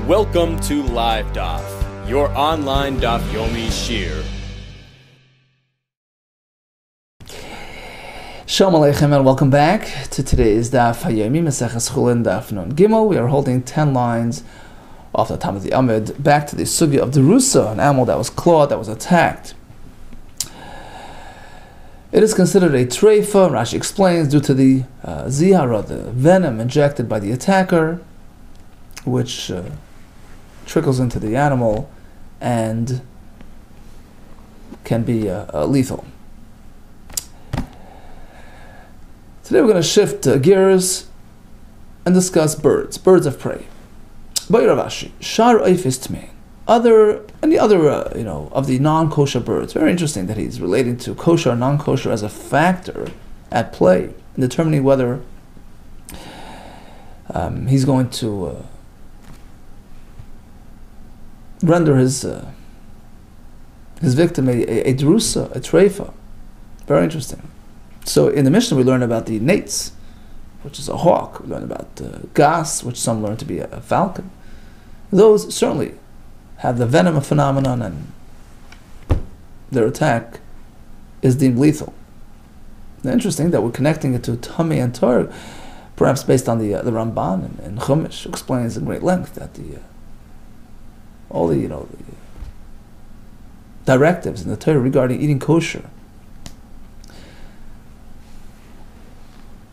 Welcome to LiveDaf, your online Daf Yomi Shir. Shalom Aleichem and welcome back to today's Daf Hayomi, Maseches CHULLIN, Daf Nun Gimel. We are holding 10 lines off the Talmud Bavli back to the sugya of the Rusa, an animal that was clawed, that was attacked. It is considered a treifa, Rashi explains, due to the zihara, the venom injected by the attacker, which trickles into the animal and can be lethal. Today we're going to shift gears and discuss birds of prey. Bayiravashi, shar oifis tmein. Any other of the non-kosher birds. Very interesting that he's relating to kosher or non-kosher as a factor at play in determining whether he's going to render his victim a drusa, a treifa. Very interesting. So in the Mishnah we learn about the nates, which is a hawk. We learn about gas, which some learn to be a falcon. Those certainly have the venom phenomenon, and their attack is deemed lethal. Now, interesting that we're connecting it to Tummy and Torah, perhaps based on the Ramban and Chumash, who explains in great length that all the directives in the Torah regarding eating kosher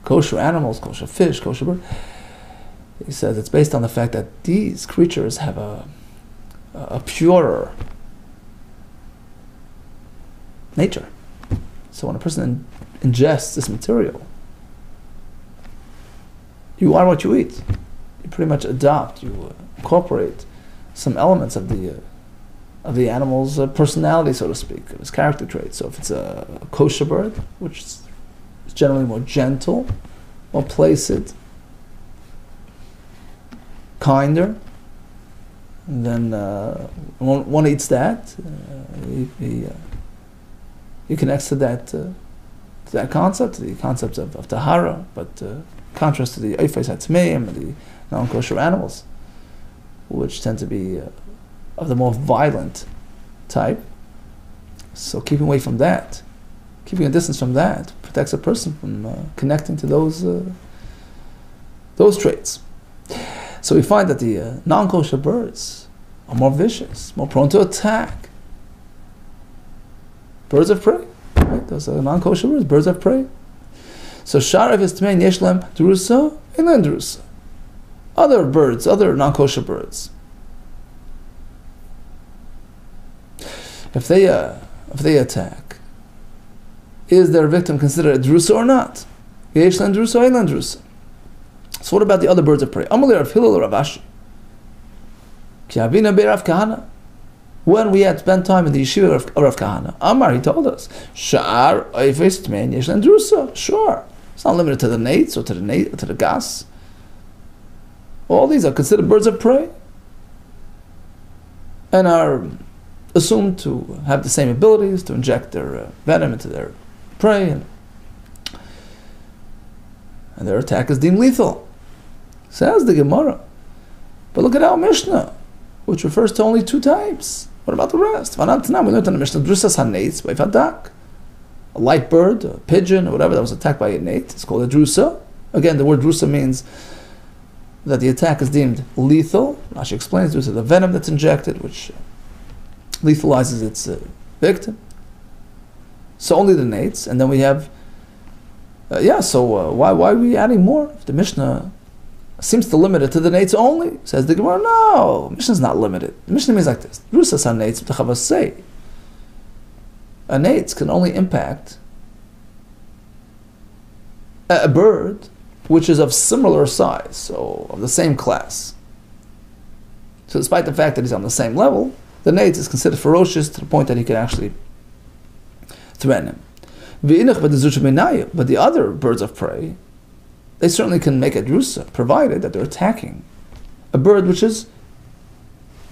animals, kosher fish, kosher bird. He says it's based on the fact that these creatures have a purer nature. So when a person ingests this material, you are what you eat. You pretty much adopt, you incorporate some elements of the animal's personality, so to speak, of his character traits. So if it's a kosher bird, which is generally more gentle, more placid, kinder, and then one eats that, he connects to that concept, the concept of tahara, but contrast to the oifes hatmeim and the non-kosher animals, which tend to be of the more violent type. So keeping away from that, keeping a distance from that, protects a person from connecting to those traits. So we find that the non-kosher birds are more vicious, more prone to attack. Birds of prey, right? Those are non-kosher birds of prey. So shar of istmein yeshlem drusa ilan drusa. Other birds, other non-kosher birds, if they attack, is their victim considered a drusa or not? Yeshlan drusa ilan drusa. So what about the other birds of prey? Amalei Rav Hillel Ravashi. Ki avina be Rav Kahana. When we had spent time in the yeshiva of Rav Kahana, Amar, he told us, Sha'ar oifes tmein yeshlan drusa. Sure, it's not limited to the nates or to the gas. All these are considered birds of prey and are assumed to have the same abilities to inject their venom into their prey, and their attack is deemed lethal. Says the Gemara. But look at our Mishnah, which refers to only two types. What about the rest? We learned in the Mishnah, Drusas HaNeitz V'Fadak. A light bird, a pigeon, or whatever that was attacked by a nate, it's called a drusa. Again, the word drusa means that the attack is deemed lethal. Rashi explains due to the venom that's injected, which lethalizes its victim. So only the nates, and then we have why are we adding more? If the Mishnah seems to limit it to the nates only, says the Gemara, no, Mishnah's not limited. The Mishnah means like this: Rusas ha-nates b'chavasei. A nates can only impact a bird which is of similar size, so of the same class. So despite the fact that he's on the same level, the nates is considered ferocious to the point that he can actually threaten him. But the other birds of prey, they certainly can make a drusa, provided that they're attacking a bird which is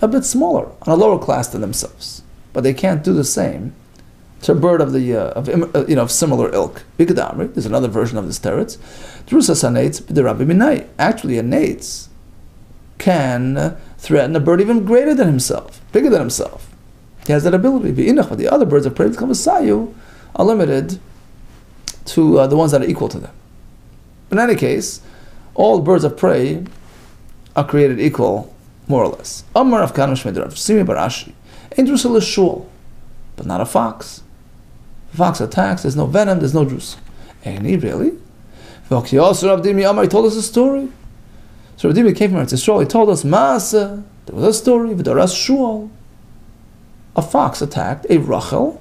a bit smaller, on a lower class than themselves. But they can't do the same to a bird of of similar ilk. There's another version of this teretz. Drusa sanates b'derabbi minai. Actually, a nates can threaten a bird even greater than himself, bigger than himself. He has that ability. But the other birds of prey that come beside you are limited to the ones that are equal to them. In any case, all birds of prey are created equal, more or less. Amar of Kanam Shmederav, Simi Barashi, Indrusa l'shul, but not a fox. If a fox attacks, there's no venom, there's no drusa. Ain't he really? V'okiyos Rav Dimi Amar, he told us a story. So Rav Dimi came from Eretz Yisrael, he told us, Maasa, there was a story, V'daras shul. A fox attacked a Rachel,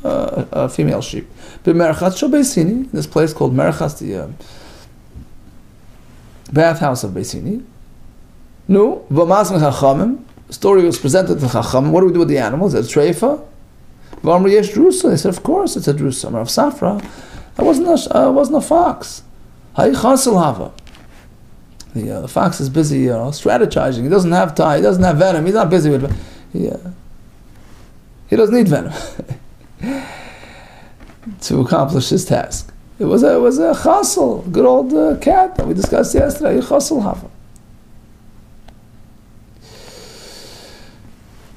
a female sheep. B'merchatz shel Beisini, this place called Merchatz, the bathhouse of Beisini. No, v'mas chachamim. The story was presented to chachamim. What do we do with the animals? It's treifa. V'amri yesh drusa. They said, of course, it's a drusa. Rav Safra, that wasn't a fox. Hay chasel hava. The fox is busy, strategizing. He doesn't have time. He doesn't have venom. He's not busy with. He doesn't need venom to accomplish his task. It was a chasel, good old cat that we discussed yesterday. Chasel hava.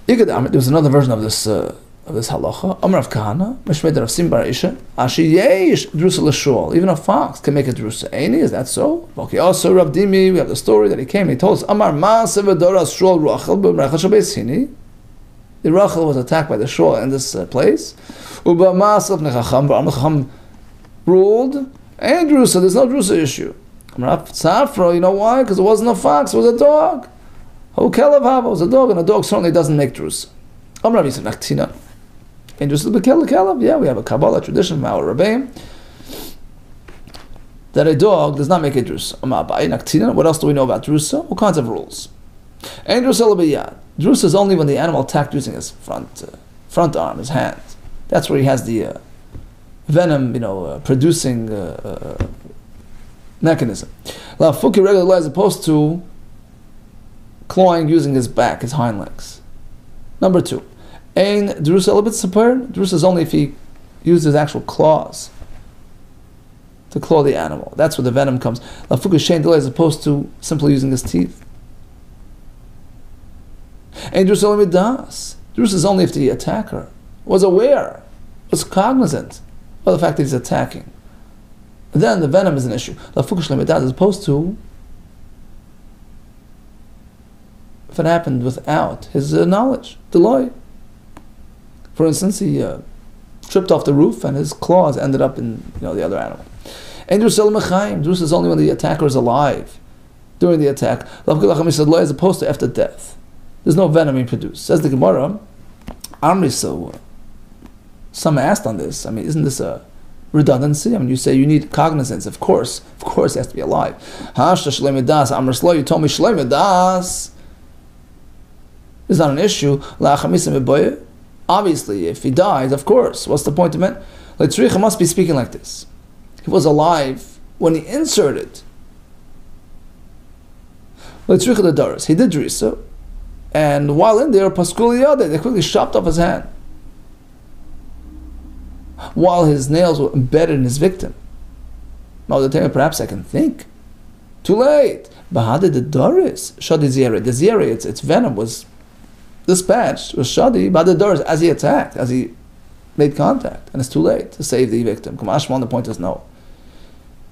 There was another version of this halacha. Amar of Kahana, Meshmed Rav Sim Bar Isha, Ashi Yesh Drusa l'shul. Even a fox can make a drusa. Eini, is that so? Okay. Also Rav Dimi, we have the story that he came. He told us, Amar Maaseh v'doras shul Rachel b'merchatz shel Beisini. The Rachel was attacked by the shul in this place. Uba Maaseh v'nechacham, but Chacham ruled, and drusa. There's no drusa issue. Amar Safra, you know why? Because it wasn't a fox, it was a dog. Oh, Kelev Hava was a dog, and a dog certainly doesn't make drusa. Amar Rav Yisrael Naktina. And just the Kelev, yeah, we have a Kabbalah tradition from our Rebbeim that a dog does not make a drusa. Amar Abai Naktina. What else do we know about drusa? All kinds of rules. And drusa l'biyad. Drusa is only when the animal attacked using his front arm, his hand. That's where he has the venom, producing mechanism. La fuki regularly as opposed to clawing using his back, his hind legs. Number 2, Ein drusa elabit sapir. Drusa is only if he used his actual claws to claw the animal. That's where the venom comes. Lafuka shein delay as opposed to simply using his teeth. Ein drusa elabit das. Drusa is only if the attacker was aware, was cognizant of the fact that he's attacking. Then the venom is an issue. Lafuka shein elabit das as opposed to if it happened without his knowledge, delay. For instance, he tripped off the roof and his claws ended up in the other animal. And drusa is only when the attacker is alive during the attack, as opposed to after death. There's no venom being produced. Says the Gemara, Amri, so some asked on this. I mean, isn't this a redundancy? I mean, you say you need cognizance. Of course, he has to be alive. You told me shleim das. It's not an issue. Obviously, if he dies, of course, what's the point of it? Leitzricha must be speaking like this. He was alive when he inserted. Leitzricha the daras. He did drisa, and while in there, paskuliyade, they quickly chopped off his hand, while his nails were embedded in his victim. Now, perhaps I can think. Too late. Bahadi the daras, shadi ziyare. The ziyare, its venom was dispatched, was shadi by the doors as he attacked, as he made contact, and it's too late to save the victim. Kamashman, the point is no.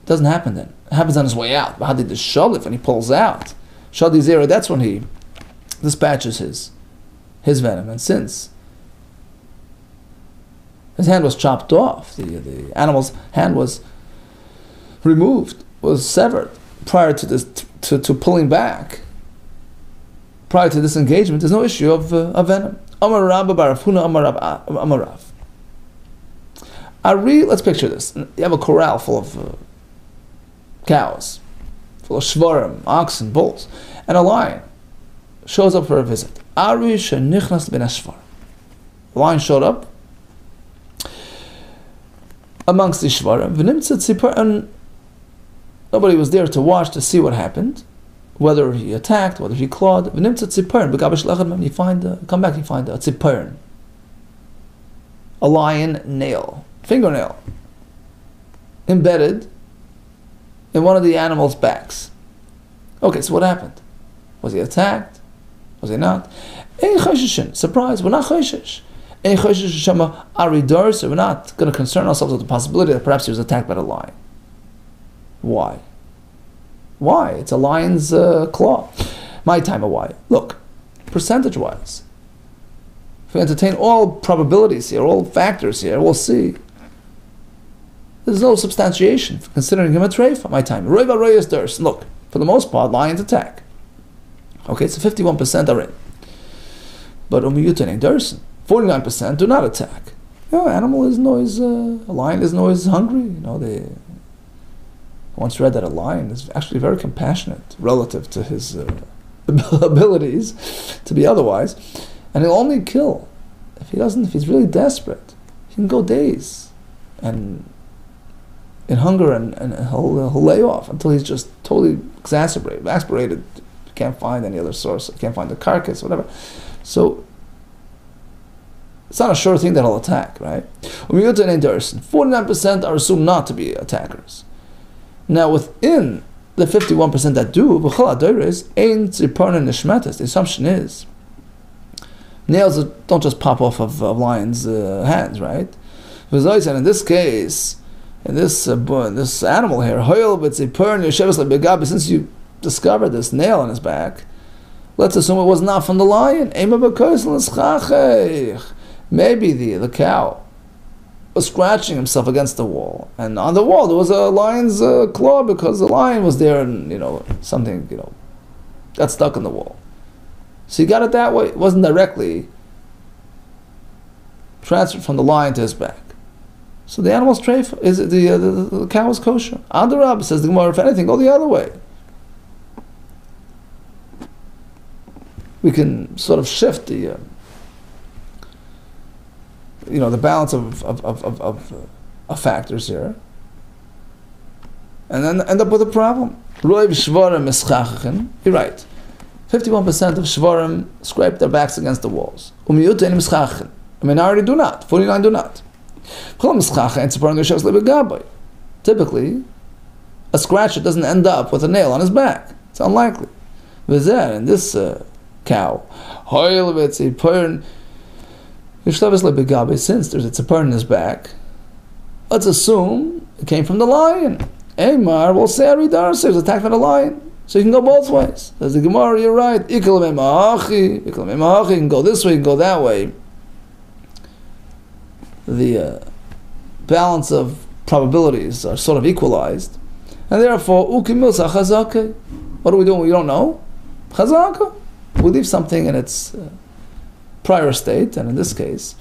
It doesn't happen then. It happens on his way out. Bahadi the shalif, and he pulls out. Shadi ziyare, that's when he dispatches his venom. And since his hand was chopped off, the animal's hand was removed, was severed prior to this to pulling back. Prior to this engagement, there's no issue of venom. Amar Rabba Barav Huna Amar Rav. Let's picture this. You have a corral full of cows, full of shvarim, oxen, bulls, and a lion shows up for a visit. Ari shenichnas ben ashvar. The lion showed up amongst the shvarim. V'nimtzat tzipar, and nobody was there to watch to see what happened. Whether he attacked, whether he clawed, you find come back, you find a tzipern, a lion nail, fingernail, embedded in one of the animal's backs. Okay, so what happened? Was he attacked? Was he not? Surprise, we're not chayshish. We're not going to concern ourselves with the possibility that perhaps he was attacked by the lion. Why? Why? It's a lion's claw. My time of why. Look, percentage-wise, if we entertain all probabilities here, all factors here, we'll see there's no substantiation for considering him a treifa. My time. Look, for the most part, lions attack. Okay, so 51% are in. But umiyutin ain't dersin. 49% do not attack. Animal isn't always, a lion isn't always hungry. I once read that a lion is actually very compassionate relative to his abilities to be otherwise, and he'll only kill if he's really desperate. He can go days and in hunger, and he'll lay off until he's just totally exasperated. Can't find any other source, can't find the carcass, whatever. So it's not a sure thing that he'll attack, right? 49% are assumed not to be attackers. Now within the 51% that do, the assumption is nails don't just pop off of lions' hands, right? Because in this case, in this animal here, since you discovered this nail on his back, let's assume it was not from the lion. Maybe the cow was scratching himself against the wall, and on the wall there was a lion's claw because the lion was there, and something got stuck in the wall. So he got it that way. It wasn't directly transferred from the lion to his back. So the animal's treif is the cow is kosher. Adarab, says the Gemara, if anything, go the other way. We can sort of shift the the balance of factors here, and then end up with a problem. You're right. 51% of shvarim scrape their backs against the walls. A minority do not. 49 do not. Typically, a scratcher doesn't end up with a nail on his back. It's unlikely. In this cow, since there's a tzipor in his back, let's assume it came from the lion. Eimar will say Aridar, so it was attacked by the lion. So you can go both ways. There's the Gemara, you're right. You can go this way, you can go that way. The balance of probabilities are sort of equalized. And therefore, what do we do when we don't know? Chazaka. We leave something in its prior state, and in this case,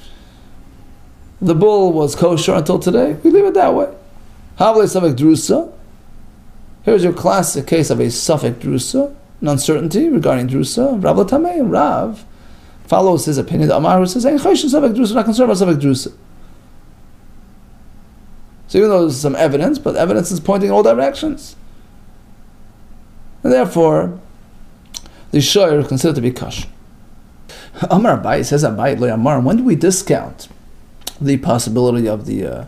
the bull was kosher until today. We leave it that way. Havle Safek Drusa. Here's your classic case of a Safek Drusa, an uncertainty regarding Drusa. Rav Latamei, and Rav follows his opinion. The Amar who says, "Ein Choshen Safek Drusa, not concerned about Safek Drusa." So even though there's some evidence, but evidence is pointing in all directions, and therefore the shayr is considered to be kosher. Amar Abai says Abai lo Amar. When do we discount the possibility of the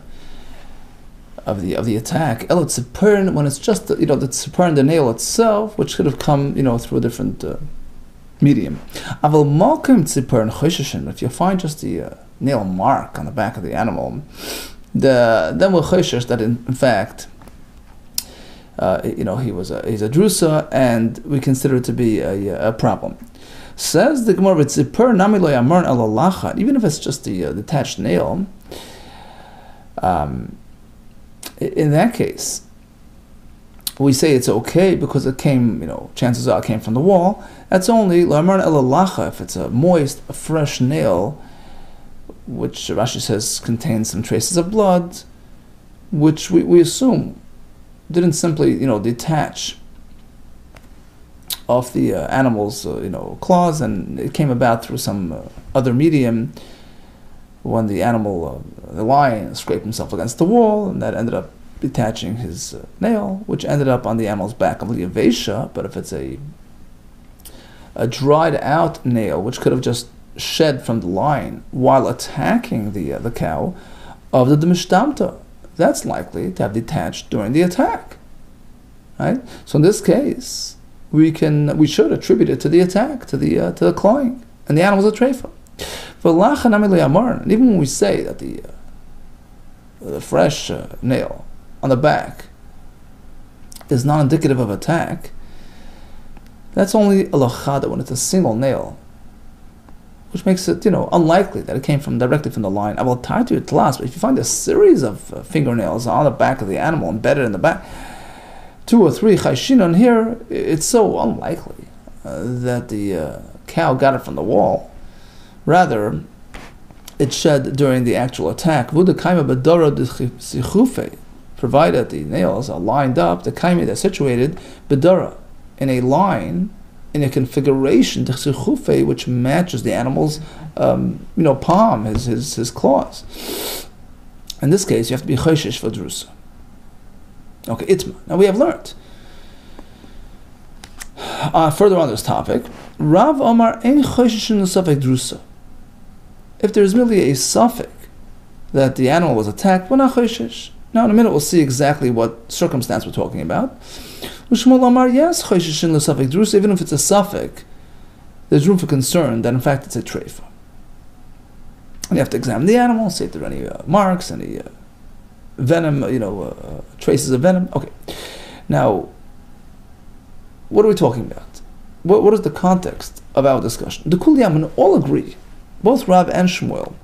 attack? El tzipur, when it's just the tzipur and the nail itself, which could have come through a different medium. Aval malkim tzipur and choshishin. If you find just the nail mark on the back of the animal, then we'll choshish that in fact he's a drusa, and we consider it to be a problem. Says the Gemara, even if it's just the detached nail, in that case, we say it's okay because it came, chances are it came from the wall. That's only if it's a moist, a fresh nail, which Rashi says contains some traces of blood, which we assume didn't simply, detach off the animal's, claws, and it came about through some other medium when the animal, the lion, scraped himself against the wall, and that ended up detaching his nail, which ended up on the animal's back of liyavesha. But if it's a dried out nail, which could have just shed from the lion while attacking the cow, of the demishtamta, that's likely to have detached during the attack, right? So in this case, we should attribute it to the attack, to the clawing, and the animal's a treifa. And even when we say that the fresh nail on the back is not indicative of attack, that's only a lachada when it's a single nail, which makes it, unlikely that it came directly from the line. I will tie to your tlas, but if you find a series of fingernails on the back of the animal embedded in the back, 2 or 3 chayshinon here, it's so unlikely that the cow got it from the wall. Rather, it shed during the actual attack. Provided the nails are lined up, the kaimi they're situated bedara, in a line, in a configuration which matches the animal's palm, his claws. In this case, you have to be chayshish for drusa. Okay, itma. Now we have learned. Further on this topic, Rav Omar ein chayshishin l'safek drusa. If there is merely a suffix that the animal was attacked, we're not chayshish. Now in a minute we'll see exactly what circumstance we're talking about. Shmuel Amar, yes, chayshishin l'safek drusa, even if it's a suffix, there's room for concern that in fact it's a treifa. And you have to examine the animal, see if there are any marks, any venom, traces of venom. Okay. Now, what are we talking about? What is the context of our discussion? The Kulyam all agree, both Rav and Shmuel,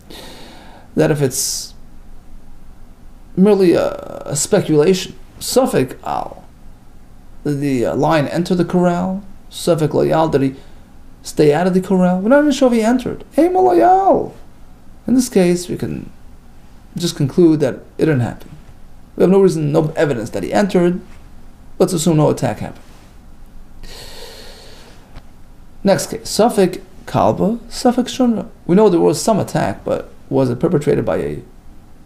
that if it's merely a speculation, suffix al, the lion entered the corral, suffix layal, did he stay out of the corral? We're not even sure if he entered. Ema layal. In this case, we can just conclude that it didn't happen. We have no reason, no evidence that he entered. Let's assume no attack happened. Next case, suffix kalba, suffix shunra. We know there was some attack, but was it perpetrated by a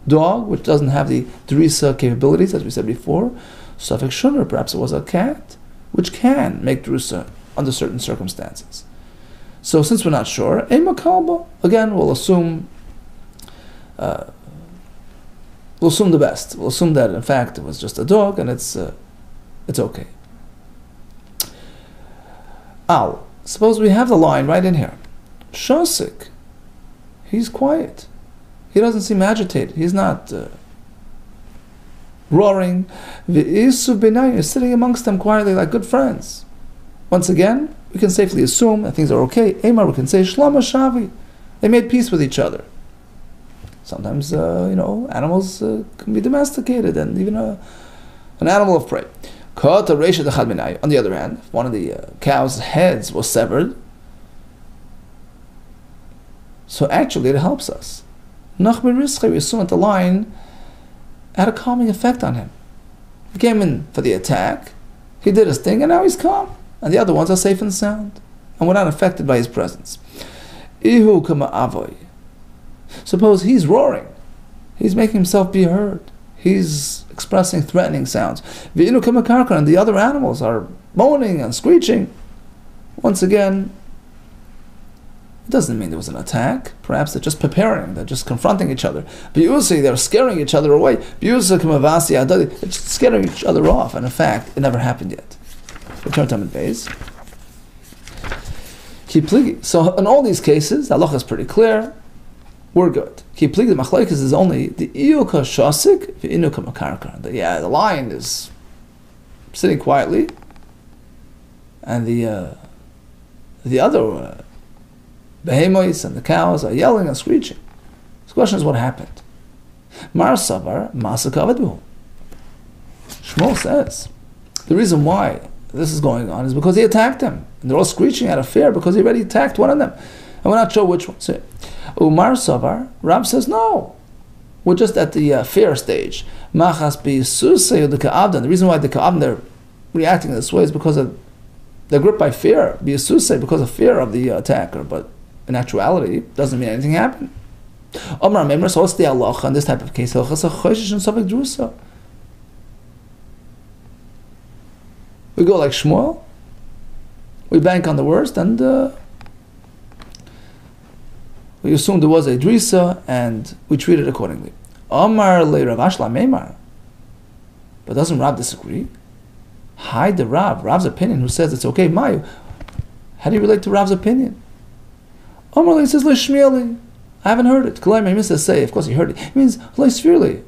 dog, which doesn't have the drisa capabilities, as we said before? Suffix shunra, perhaps it was a cat, which can make drusa under certain circumstances. So since we're not sure, ema kalba, again, we'll assume the best. We'll assume that in fact it was just a dog and it's okay. Al, suppose we have the line right in here. Shosik, he's quiet. He doesn't seem agitated. He's not roaring. V'isu b'nai is sitting amongst them quietly like good friends. Once again, we can safely assume that things are okay. Emar, we can say shlama shavi. They made peace with each other. Sometimes, animals can be domesticated, and even an animal of prey. On the other hand, if one of the cow's heads was severed, so actually it helps us. We assume that the lion had a calming effect on him. He came in for the attack, he did his thing, and now he's calm. And the other ones are safe and sound, and we're not affected by his presence. Ihu kama avoy. Suppose he's roaring, he's making himself be heard, he's expressing threatening sounds. V'inu kama karka, and the other animals are moaning and screeching. Once again, it doesn't mean there was an attack. Perhaps they're just preparing, they're just confronting each other. Biusi, they're scaring each other away. Biusi kama vasi adadi, they're just scaring each other off, and in fact, it never happened yet. Return to Talmud Bavli. So in all these cases, the halacha is pretty clear. We're good. The machlokes is only the iyuka shasik v'inuka makarka. The lion is sitting quietly, and the other behemoths and the cows are yelling and screeching. The question is, what happened? Mar savar masakavadu. Shmuel says the reason why this is going on is because he attacked them, and they're all screeching out of fear because he already attacked one of them, and we're not sure which one. So, Umar Savar, Rab says no. We're just at the fear stage. Machas bi susay the ka'abdan. The reason why the ka'abdan they're reacting this way is because they're gripped by fear. Bi susay, because of fear of the attacker. But in actuality, it doesn't mean anything happened. Omar Memra, so what's the halacha in this type of case? We go like Shmuel. We bank on the worst, and we assume there was a drisa, and we treat it accordingly. Omar le Rav Ashla Meimar. But doesn't Rab disagree? Hide the Rav's opinion, who says it's okay. Mayu, how do you relate to Rav's opinion? Omar says, Lishmieli. I haven't heard it. Kalayim, he means to say, of course he heard it. It means, Lishmieli.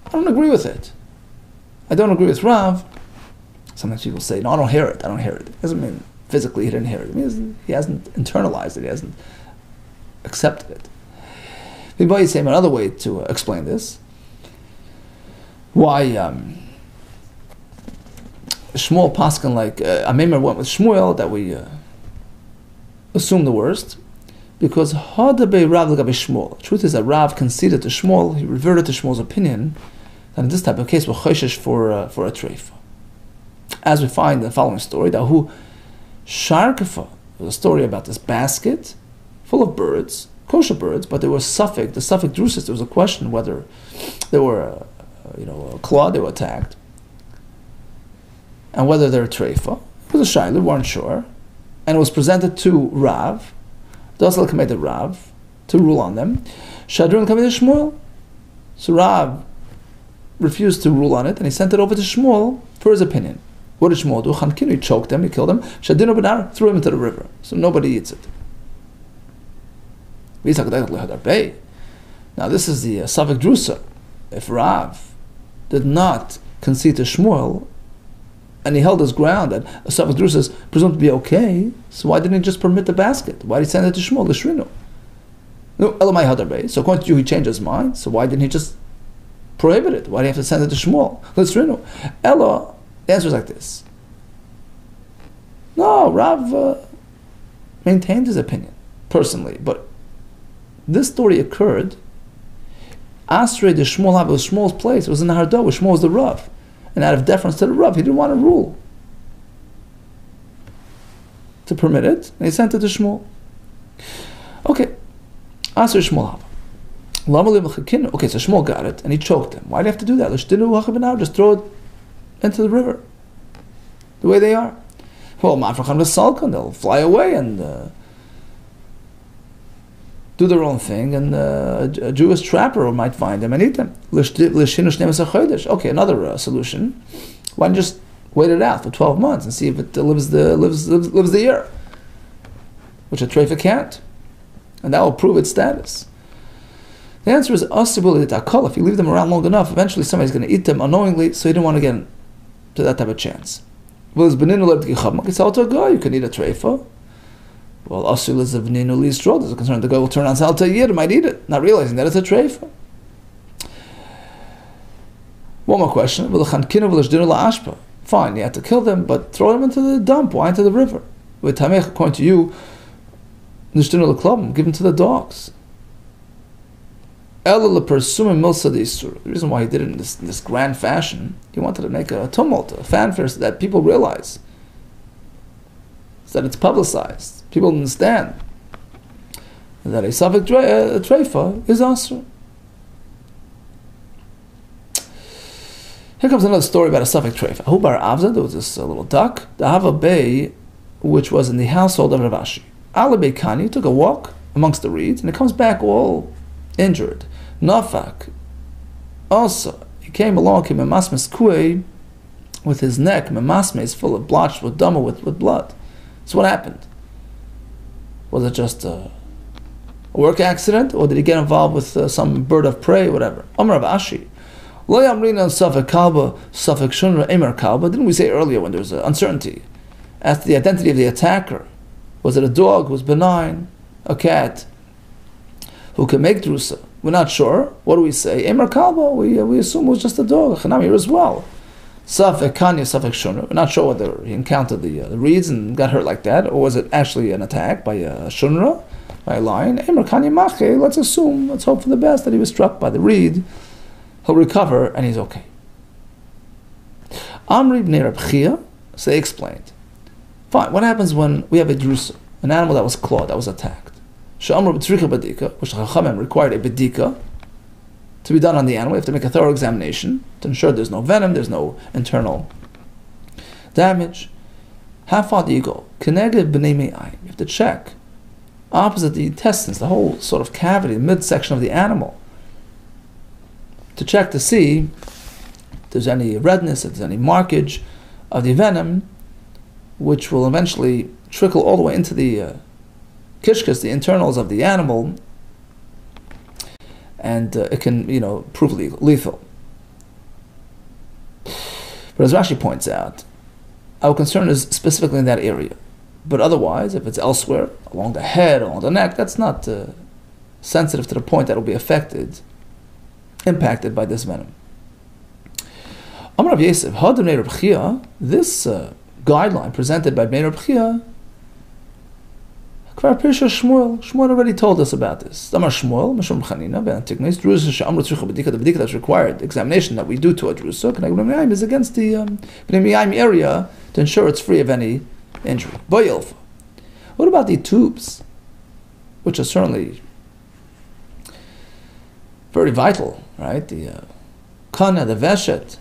I don't agree with it. I don't agree with Rav. Sometimes people say, no, I don't hear it. I don't hear it. It doesn't mean physically he didn't hear it. It means he hasn't internalized it. He hasn't accepted it. Maybe say another way to explain this. Why Shmuel Paskin, like Amemar went with Shmuel, that we assume the worst, because Hadabe Rav Lagabe Shmuel. The truth is that Rav conceded to Shmuel, he reverted to Shmuel's opinion, that in this type of case we're choshesh for a treif. As we find in the following story, that who Sharkafa was a story about this basket full of birds, kosher birds, but there was the suffix drusis. There was a question whether they were, a claw, they were attacked, and whether they're treifa. It was a shayla, we weren't sure, and it was presented to Rav, Dasal Kamed Rav, to rule on them. Shadrun Kamed Shmuel. So Rav refused to rule on it, and he sent it over to Shmuel for his opinion. What did Shmuel do? Chamkinu, he choked them, he killed them. Shadinu Benar, threw him into the river, so nobody eats it. Now this is the suffix drusa. If Rav did not concede to Shmuel, and he held his ground that a suffix drusa is presumed to be okay, so why didn't he just permit the basket? Why did he send it to Shmuel, Lishrinu? No, Elamai Hadarbei. So according to you, he changed his mind, so why didn't he just prohibit it? Why do you have to send it to Shmuel? Lishrinu. Ella, the answer is like this. No, Rav maintained his opinion, personally, but this story occurred. Asrei the Shmuel, it was Shmuel's place. It was in the Hardo, where Shmuel was the Rav. And out of deference to the Rav, he didn't want to rule, to permit it, and he sent it to Shmuel. Okay. Asrei Shmuel. Okay, so Shmuel got it, and he choked him. Why do you have to do that? Just throw it into the river, the way they are. Well, they'll fly away and do their own thing, and a Jewish trapper might find them and eat them. Okay, another solution. Why don't you just wait it out for 12 months and see if it lives the year, which a treifa can't, and that will prove its status. The answer is if you leave them around long enough, eventually somebody's going to eat them unknowingly, so you don't want to get into that type of chance. You can eat a treifa. Well, Asul is a v'ninu li'israel. There's a concern the guy will turn on Salta Yid, might eat it, not realizing that it's a treifa. One more question. Fine, you have to kill them, but throw them into the dump. Why into the river? According to you, give them to the dogs. The reason why he did it in this grand fashion, he wanted to make a tumult, a fanfare, so that people realize, so that it's publicized. People understand that a suffix treifa is asur. Here comes another story about a suffix treifa. Hubar Avza, there was this little duck, the Hava Bey, which was in the household of Rav Ashi. Ali Beikani took a walk amongst the reeds, and he comes back all injured. Nafak, also, he came along, Memasmes Kue, with his neck, Memasme is full of blotched with dama, with blood. So what happened? Was it just a work accident, or did he get involved with some bird of prey, whatever? Amar Rav Ashi. Lo yamrina safek kalba, safek shunra emer kalba. Didn't we say earlier when there was uncertainty as to the identity of the attacker? Was it a dog who was benign, a cat who can make drusa? We're not sure. What do we say? Emer kalba. We assume it was just a dog. Chanam here as well. Safek kanya, safek shunra. We're not sure whether he encountered the reeds and got hurt like that, or was it actually an attack by a shunra, by a lion? Emer kanya mache. Let's hope for the best that he was struck by the reed. He'll recover and he's okay. Amri b'nei Reb Chia, so they explained. Fine, what happens when we have a drusa, an animal that was clawed, that was attacked? She'amru b'tzricha badika, which the Chachamim required a badika to be done on the animal. You have to make a thorough examination to ensure there's no venom, there's no internal damage. How far do you go? Keneged b'nei me'ayin. You have to check opposite the intestines, the whole sort of cavity, the midsection of the animal, to check to see if there's any redness, if there's any markage of the venom, which will eventually trickle all the way into the kishkas, the internals of the animal, and it can, prove lethal. But as Rashi points out, our concern is specifically in that area. But otherwise, if it's elsewhere, along the head, along the neck, that's not sensitive to the point that will be impacted by this venom. Amar Rav Yosef, Hadar Reb Chia, this guideline presented by Bnei Reb Chia, Kvar Pirsha Shmuel. Shmuel already told us about this. Amar Shmuel, Mishum Chanina, Ben Tiknes, Drusa She'amru Tzricha B'dika, the B'dika that's required, examination that we do to a Drusa, K'neged Bnei Miyayim, is against the Bnei Miyayim area to ensure it's free of any injury. Boyilfa. What about the tubes, which are certainly very vital, right? The kana, the veshet.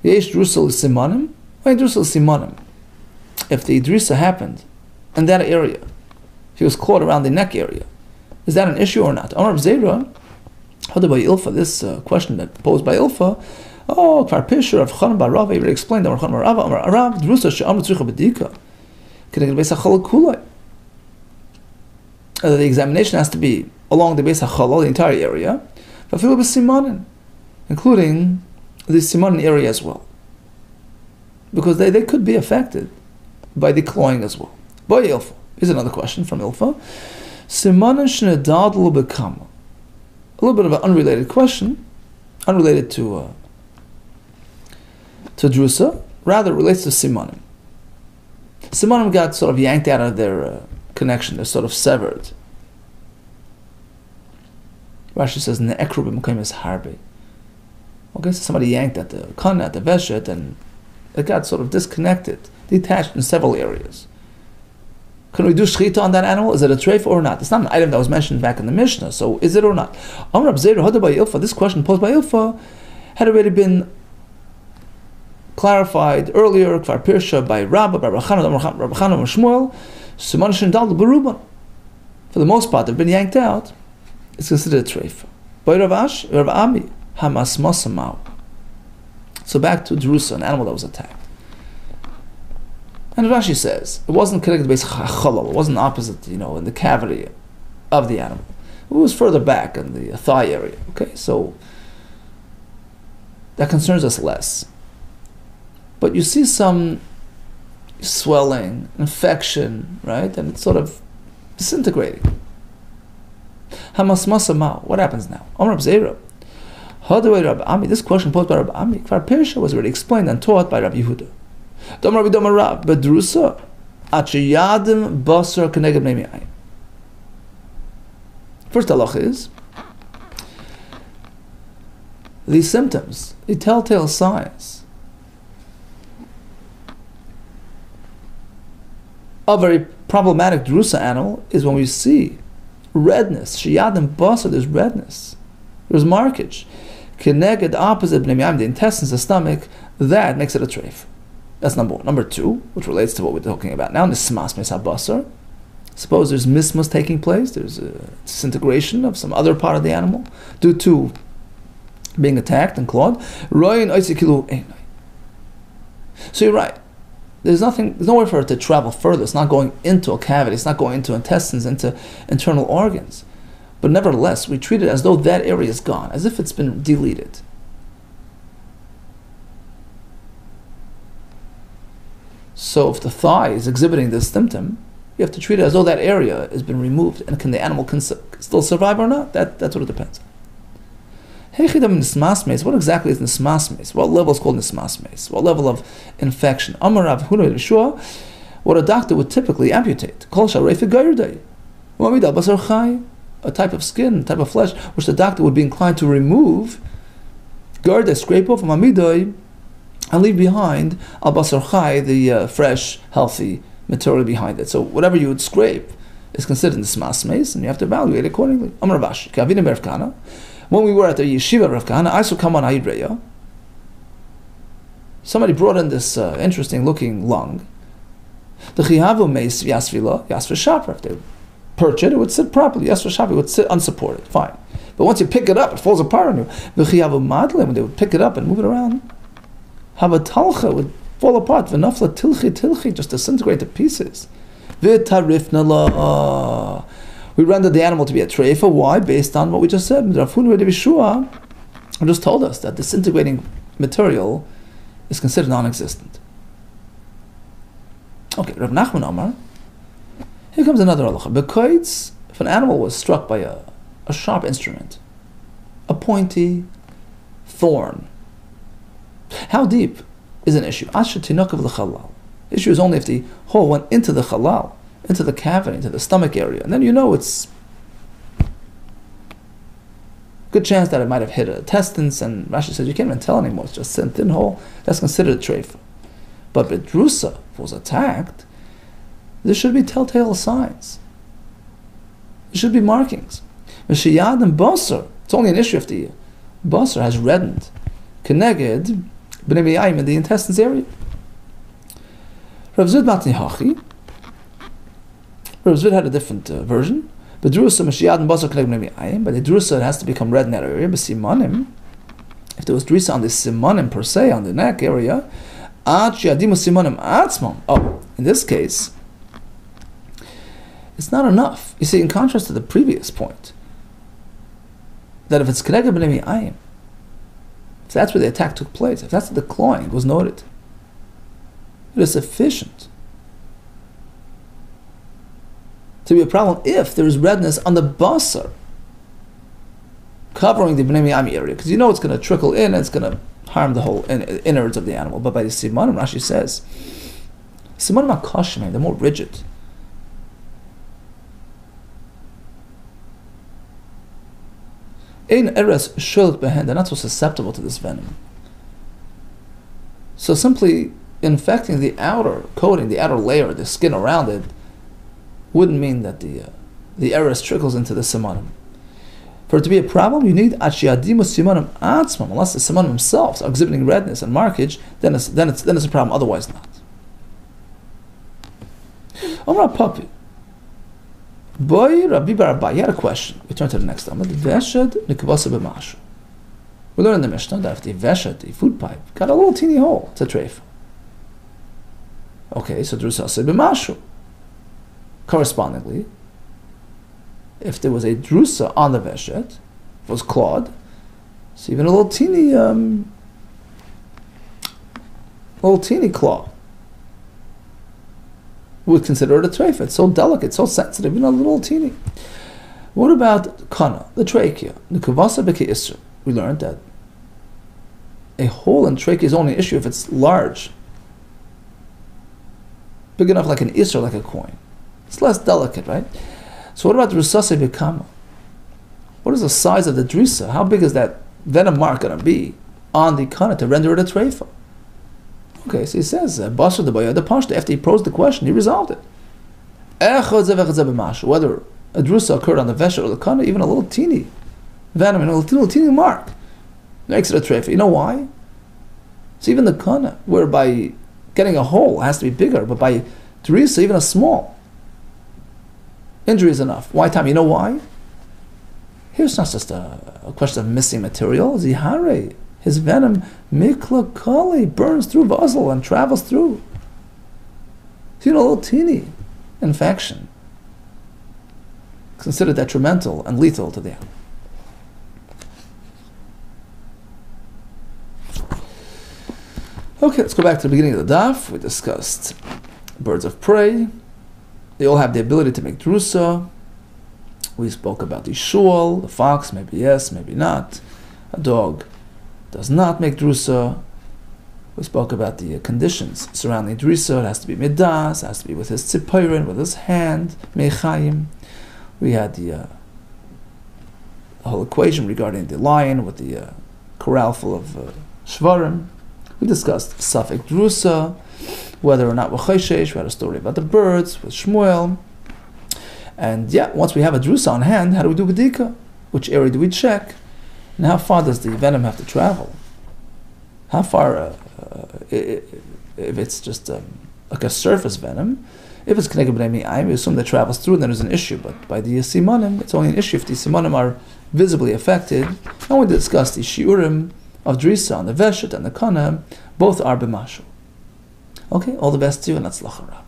Yesh drusel simanim, why drusel simanim? If the drisa happened in that area, if he was caught around the neck area, is that an issue or not? Amar Zera, how by Ilfa, this question that posed by Ilfa, Kvar Pisher of Chanan Bar Rav, he already explained, Amar Chanan Bar Rav, Amar Rav, drusa she'amru tzricha b'dika, k'neged beis hachalal kulai. The examination has to be along the beis hachalal, the entire area, v'afilu b'simanin, including the simanin area as well, because they could be affected by the clawing as well. Boy Ilfa. Here's another question from Ilfa. Simanin shnedadlu b'kama. A little bit of an unrelated question, unrelated to drusa, rather relates to simanim. Simanim got sort of yanked out of their connection, they're sort of severed. Rashi says, Ne'ekru b'mekayim harbe. Okay, so somebody yanked at the kana, at the veshet, and it got sort of disconnected, detached in several areas. Can we do shchita on that animal? Is it a treif or not? It's not an item that was mentioned back in the Mishnah, so is it or not? Amar Rab Zera, Hada by Ilfa, this question posed by Ilfa had already been clarified earlier, Kvar Pirsha by Rabba, by Rabchanan, Shmuel, Siman Shindal Baruban. For the most part, they've been yanked out. It's considered a treif. By Ravash, Rav Ami, Hamas Masamau. So back to Jerusalem, an animal that was attacked. And Rashi says, it wasn't connected to base chalal, it wasn't opposite, in the cavity of the animal. It was further back in the thigh area. Okay, so that concerns us less. But you see some swelling, infection, right? And it's sort of disintegrating. Hamasmasa, what happens now? Amar Zera. This question posed by Rabbi Ami, Kvar Pirsha, was already explained and taught by Rabbi Yehuda. Dom Rabbi Dom Rab, Bedrusa, Achayadim Basar Keneged Bnei Miyayim. First halach is the symptoms, the telltale signs of a very problematic drusa animal is when we see redness. Shayadim Basar, there's redness, there's markage. Keneged, opposite Bnei Miyayim, the intestines, the stomach, that makes it a treif. That's number one. Number two, which relates to what we're talking about now, nismas mes habasar. Suppose there's mismas taking place, there's a disintegration of some other part of the animal due to being attacked and clawed. So you're right. There's no way for it to travel further. It's not going into a cavity, it's not going into intestines, into internal organs. But nevertheless, we treat it as though that area is gone, as if it's been deleted. So if the thigh is exhibiting this symptom, you have to treat it as though that area has been removed. And can the animal still survive or not? That's what it depends on. What exactly is nismas mes? What level is called nismas mes? What level of infection? What a doctor would typically amputate. A type of skin, a type of flesh, which the doctor would be inclined to remove, scrape off, and leave behind al basar chai, the fresh, healthy material behind it. So whatever you would scrape is considered nismas mes, and you have to evaluate accordingly. Amar Ravashi, Kavina Rav Kahana. When we were at the yeshiva of Rav Kahana, I saw come on Ayidreya. Somebody brought in this interesting-looking lung. The chihavu meis yasvila yasvashapra. If they perch it, it would sit properly. Yasvashapra, it would sit unsupported. Fine. But once you pick it up, it falls apart on you. The chihavu madlim, when they would pick it up and move it around, Havatalcha would fall apart. V'nafla tilchi, just disintegrate to pieces. V'tarifna la. We rendered the animal to be a treifa. Why? Based on what we just said. Rav Huna Rabbi Yeshua just told us that disintegrating material is considered non-existent. Okay, Rav Nachman Amar. Here comes another halacha. Because if an animal was struck by a sharp instrument, a pointy thorn, how deep is an issue? Asher tinakav l'chalal. Issue is only if the hole went into the chalal, into the cavity, into the stomach area, and then you know it's good chance that it might have hit the intestines, and Rashi says you can't even tell anymore, it's just a thin hole. That's considered a treifa. But Bedrusa, if it was attacked, there should be telltale signs. There should be markings. Meshiyad and basar, it's only an issue if the basar has reddened. Keneged b'nei miyayim, in the intestines area. Rav Zvid matni hachi. Rav Zvid had a different version. Bedrusa meshiyad and basar keneged b'nei miyayim, but the drusa, it has to become red in that area. B'simanim, if there was drusa on the simanim per se, on the neck area, oh, in this case, it's not enough. You see, in contrast to the previous point, that if it's keneged b'nei miyayim, if that's where the attack took place, if that's the clawing was noted, it is sufficient to be a problem if there is redness on the basar covering the b'nei miyayim area, because you know it's going to trickle in and it's going to harm the whole innards of the animal. But by the simanim, Rashi says, simanim akashim, they're more rigid. Ein eres shult behen, they're not so susceptible to this venom. So simply infecting the outer coating, the outer layer, the skin around it, wouldn't mean that the eres trickles into the simanim. For it to be a problem, you need achiadimu simanim atzmam. Unless the simanim themselves are exhibiting redness and markage, then it's a problem. Otherwise, not. Omra Papi. Boy Rabbi Barabba, he had a question. We turn to the next Talmud. Veshed nikvasa b'mashu. We learn in the Mishnah that if the veshed, the food pipe, got a little teeny hole, it's a treif. Okay, so drusase b'mashu. Correspondingly, if there was a drusa on the veshed, it was clawed, so even a little teeny claw would consider it a treif. It's so delicate, so sensitive, even a little teeny. What about kana, the trachea? The kavasa b'ki isra. We learned that a hole in trachea is only an issue if it's large, big enough like an isra, like a coin. It's less delicate, right? So what about the rusase b'kama? What is the size of the drisa? How big is that venom mark going to be on the kana to render it a treifa? Okay, so he says, Basar the Bayah the Pashta, after he posed the question, he resolved it. Whether a drusa occurred on the veshet or the kana, even a little teeny venom, a little teeny mark, makes it a treifa. You know why? So even the kana, whereby getting a hole has to be bigger, but by drusa, even a small injury is enough. Why, Tom? You know why? Here's not just a question of missing material. Zihare. His venom, mikla kali, burns through vazal and travels through. So, a little teeny infection, considered detrimental and lethal to the animal. Okay, let's go back to the beginning of the daf. We discussed birds of prey. They all have the ability to make drusa. We spoke about the shul, the fox, maybe yes, maybe not. A dog does not make drusa. We spoke about the conditions surrounding drusa. It has to be midas, it has to be with his tzipirin, with his hand, mechayim. We had the whole equation regarding the lion with the corral full of shvarim. We discussed Safek Drusa, whether or not Wacheshesh. We had a story about the birds with Shmuel. And yeah, once we have a Drusa on hand, how do we do Bedika? Which area do we check? And how far does the venom have to travel? How far, if it's just like a surface venom, if it's Keneged B'nei Mi'ayim, we assume that travels through and then there's an issue. But by the Simanim, it's only an issue if the Simanim are visibly affected. And we discussed the Shiurim of Drisa on the Veshet and the Kana, both are b'mashu. Okay, all the best to you, and Atzlacha Rav.